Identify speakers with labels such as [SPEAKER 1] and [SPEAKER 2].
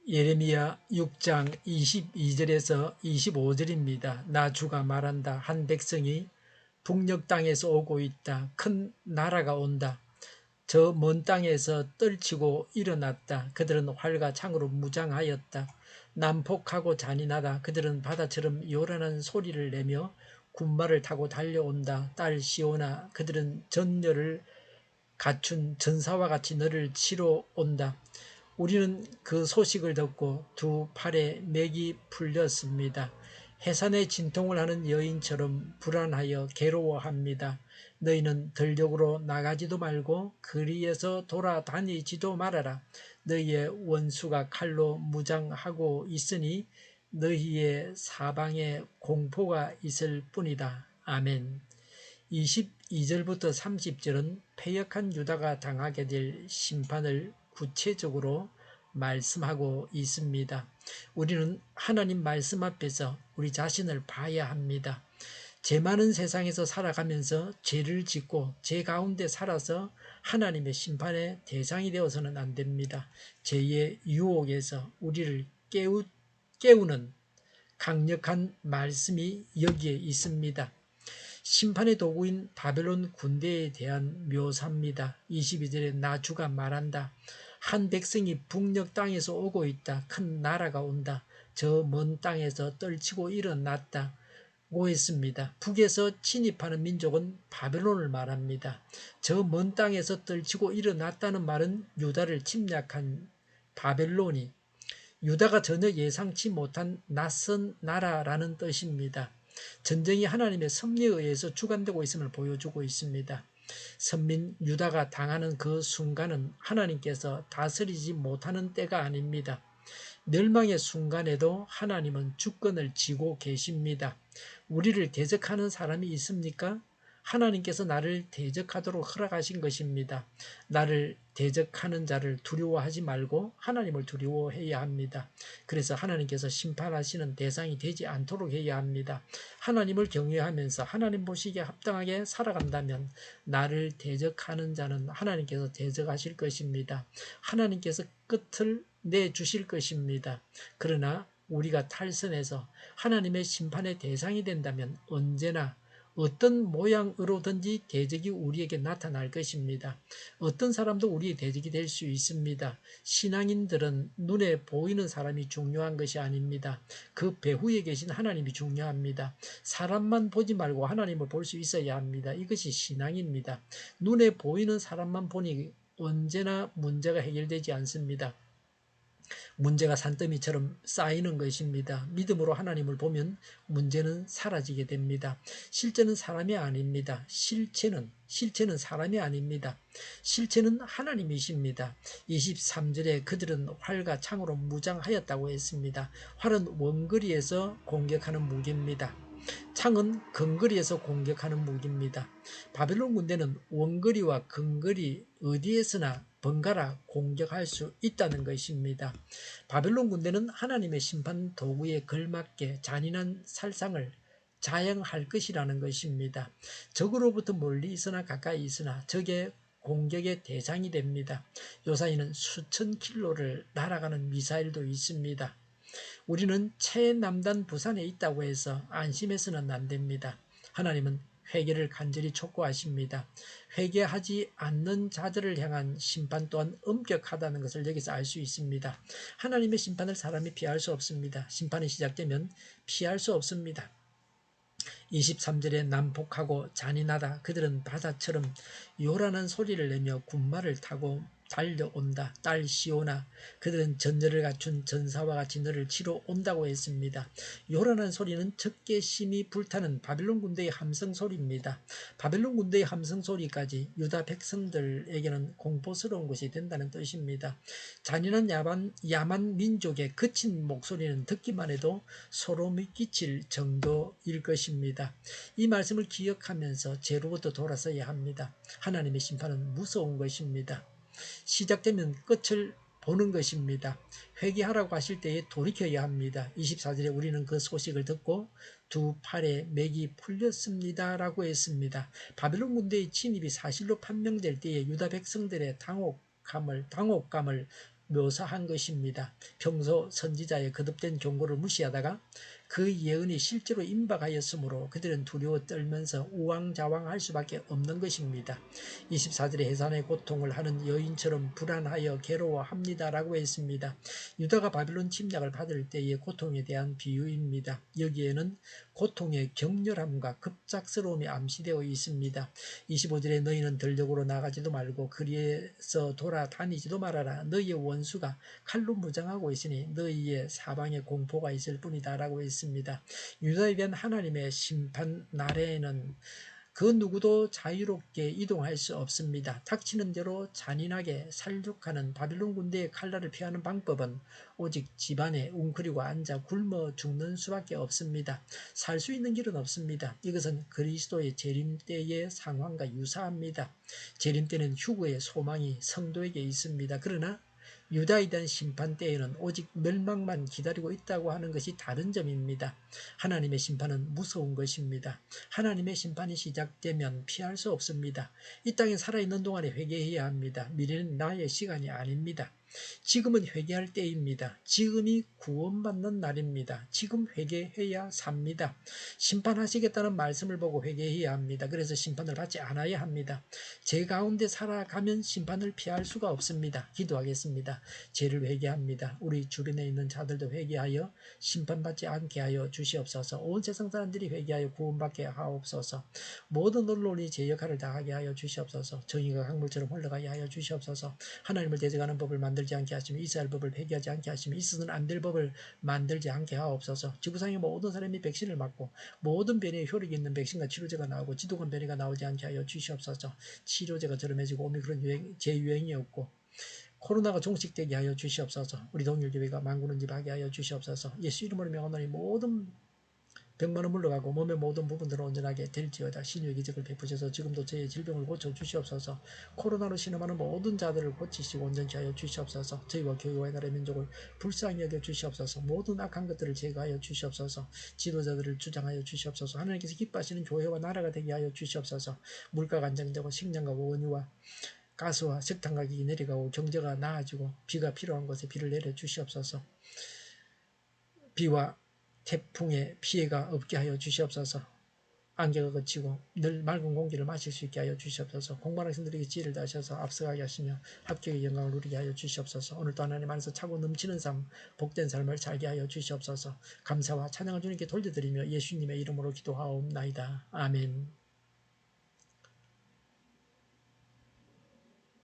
[SPEAKER 1] 예레미야 6장 22절에서 25절입니다. 나 주가 말한다. 한 백성이 북녘 땅에서 오고 있다. 큰 나라가 온다. 저 먼 땅에서 떨치고 일어났다. 그들은 활과 창으로 무장하였다. 난폭하고 잔인하다. 그들은 바다처럼 요란한 소리를 내며 군마를 타고 달려온다. 딸 시온아, 그들은 전열을 갖춘 전사와 같이 너를 치러 온다. 우리는 그 소식을 듣고 두 팔에 맥이 풀렸습니다. 해산의 진통을 하는 여인처럼 불안하여 괴로워합니다. 너희는 들녘으로 나가지도 말고 거리에서 돌아다니지도 말아라. 너희의 원수가 칼로 무장하고 있으니 너희의 사방에 공포가 있을 뿐이다. 아멘. 22절부터 30절은 패역한 유다가 당하게 될 심판을 구체적으로 말씀하고 있습니다. 우리는 하나님 말씀 앞에서 우리 자신을 봐야 합니다. 죄 많은 세상에서 살아가면서 죄를 짓고 죄 가운데 살아서 하나님의 심판의 대상이 되어서는 안 됩니다. 죄의 유혹에서 우리를 깨우는 강력한 말씀이 여기에 있습니다. 심판의 도구인 바벨론 군대에 대한 묘사입니다. 22절에 나 주가 말한다. 한 백성이 북녘 땅에서 오고 있다. 큰 나라가 온다. 저 먼 땅에서 떨치고 일어났다. 고 했습니다. 북에서 침입하는 민족은 바벨론을 말합니다. 저 먼 땅에서 떨치고 일어났다는 말은 유다를 침략한 바벨론이 유다가 전혀 예상치 못한 낯선 나라라는 뜻입니다. 전쟁이 하나님의 섭리에 의해서 주관되고 있음을 보여주고 있습니다. 선민 유다가 당하는 그 순간은 하나님께서 다스리지 못하는 때가 아닙니다. 멸망의 순간에도 하나님은 주권을 쥐고 계십니다. 우리를 대적하는 사람이 있습니까? 하나님께서 나를 대적하도록 허락하신 것입니다. 나를 대적하는 자를 두려워하지 말고 하나님을 두려워해야 합니다. 그래서 하나님께서 심판하시는 대상이 되지 않도록 해야 합니다. 하나님을 경외하면서 하나님 보시기에 합당하게 살아간다면 나를 대적하는 자는 하나님께서 대적하실 것입니다. 하나님께서 끝을 내주실 것입니다. 그러나 우리가 탈선해서 하나님의 심판의 대상이 된다면 언제나 어떤 모양으로든지 대적이 우리에게 나타날 것입니다. 어떤 사람도 우리의 대적이 될 수 있습니다. 신앙인들은 눈에 보이는 사람이 중요한 것이 아닙니다. 그 배후에 계신 하나님이 중요합니다. 사람만 보지 말고 하나님을 볼 수 있어야 합니다. 이것이 신앙입니다. 눈에 보이는 사람만 보니 언제나 문제가 해결되지 않습니다. 문제가 산더미처럼 쌓이는 것입니다. 믿음으로 하나님을 보면 문제는 사라지게 됩니다. 실제는 사람이 아닙니다. 실체는 사람이 아닙니다. 실체는 하나님이십니다. 23절에 그들은 활과 창으로 무장하였다고 했습니다. 활은 원거리에서 공격하는 무기입니다. 창은 근거리에서 공격하는 무기입니다. 바벨론 군대는 원거리와 근거리 어디에서나 번갈아 공격할 수 있다는 것입니다. 바벨론 군대는 하나님의 심판 도구에 걸맞게 잔인한 살상을 자행할 것이라는 것입니다. 적으로부터 멀리 있으나 가까이 있으나 적의 공격의 대상이 됩니다. 요사이는 수천 킬로를 날아가는 미사일도 있습니다. 우리는 최남단 부산에 있다고 해서 안심해서는 안 됩니다. 하나님은 회개를 간절히 촉구하십니다. 회개하지 않는 자들을 향한 심판 또한 엄격하다는 것을 여기서 알 수 있습니다. 하나님의 심판을 사람이 피할 수 없습니다. 심판이 시작되면 피할 수 없습니다. 23절에 난폭하고 잔인하다. 그들은 바다처럼 요란한 소리를 내며 군마를 타고 달려온다. 딸 시온아, 그들은 전열을 갖춘 전사와 같이 너를 치러 온다고 했습니다. 요란한 소리는 적개심이 불타는 바벨론 군대의 함성 소리입니다. 바벨론 군대의 함성 소리까지 유다 백성들에게는 공포스러운 것이 된다는 뜻입니다. 잔인한 야만 민족의 거친 목소리는 듣기만 해도 소름이 끼칠 정도일 것입니다. 이 말씀을 기억하면서 죄로부터 돌아서야 합니다. 하나님의 심판은 무서운 것입니다. 시작되면 끝을 보는 것입니다. 회개하라고 하실 때에 돌이켜야 합니다. 24절에 우리는 그 소식을 듣고 두 팔에 맥이 풀렸습니다 라고 했습니다. 바벨론 군대의 침입이 사실로 판명될 때에 유다 백성들의 당혹감을 묘사한 것입니다. 평소 선지자의 거듭된 경고를 무시하다가 그 예언이 실제로 임박하였으므로 그들은 두려워 떨면서 우왕좌왕할 수밖에 없는 것입니다. 24절에 해산의 고통을 하는 여인처럼 불안하여 괴로워합니다라고 했습니다. 유다가 바빌론 침략을 받을 때의 고통에 대한 비유입니다. 여기에는 고통의 격렬함과 급작스러움이 암시되어 있습니다. 25절에 너희는 들녘으로 나가지도 말고 거리에서 돌아다니지도 말아라. 너희의 원수가 칼로 무장하고 있으니 너희의 사방에 공포가 있을 뿐이다 라고 했습니다. 유다에 대한 하나님의 심판 날에는 그 누구도 자유롭게 이동할 수 없습니다. 닥치는 대로 잔인하게 살육하는 바빌론 군대의 칼날을 피하는 방법은 오직 집안에 웅크리고 앉아 굶어 죽는 수밖에 없습니다. 살 수 있는 길은 없습니다. 이것은 그리스도의 재림 때의 상황과 유사합니다. 재림 때는 휴거의 소망이 성도에게 있습니다. 그러나 유다에 대한 심판 때에는 오직 멸망만 기다리고 있다고 하는 것이 다른 점입니다. 하나님의 심판은 무서운 것입니다. 하나님의 심판이 시작되면 피할 수 없습니다. 이 땅에 살아있는 동안에 회개해야 합니다. 미래는 나의 시간이 아닙니다. 지금은 회개할 때입니다. 지금이 구원받는 날입니다. 지금 회개해야 삽니다. 심판하시겠다는 말씀을 보고 회개해야 합니다. 그래서 심판을 받지 않아야 합니다. 죄 가운데 살아가면 심판을 피할 수가 없습니다. 기도하겠습니다. 죄를 회개합니다. 우리 주변에 있는 자들도 회개하여 심판받지 않게 하여 주시옵소서. 온 세상 사람들이 회개하여 구원받게 하옵소서. 모든 언론이 제 역할을 다하게 하여 주시옵소서. 정의가 강물처럼 흘러가게 하여 주시옵소서. 하나님을 대적하는 법을 만들지 않게 하시며 이스라엘 법을 폐기하지 않게 하시며 있어서는 안 될 법을 만들지 않게 하옵소서. 지구상의 모든 사람이 백신을 맞고 모든 변이에 효력이 있는 백신과 치료제가 나오고 지독한 변이가 나오지 않게 하여 주시옵소서. 치료제가 저렴해지고 오미크론 재유행이 없고 코로나가 종식되게 하여 주시옵소서. 우리 동일교회가 만군은집하게 하여 주시옵소서. 예수 이름으로 명하노니 모든 병만은 물러가고 몸의 모든 부분들은 온전하게 될지어다. 신유의 기적을 베푸셔서 지금도 저의 질병을 고쳐주시옵소서. 코로나로 신음하는 모든 자들을 고치시고 온전케 하여 주시옵소서. 저희와 교회와 나라의 민족을 불쌍히 여겨 주시옵소서. 모든 악한 것들을 제거하여 주시옵소서. 지도자들을 주장하여 주시옵소서. 하나님께서 기뻐하시는 교회와 나라가 되게 하여 주시옵소서. 물가가 안정되고 식량과 원유와 가스와 석탄 가격이 내려가고 경제가 나아지고 비가 필요한 곳에 비를 내려 주시옵소서. 비와 태풍의 피해가 없게 하여 주시옵소서. 안개가 그치고 늘 맑은 공기를 마실 수 있게 하여 주시옵소서. 공부하는 학생들에게 지혜를 다하셔서 앞서가게 하시며 합격의 영광을 누리게 하여 주시옵소서. 오늘도 하나님 안에서 차고 넘치는 삶, 복된 삶을 살게 하여 주시옵소서. 감사와 찬양을 주님께 돌려드리며 예수님의 이름으로 기도하옵나이다. 아멘.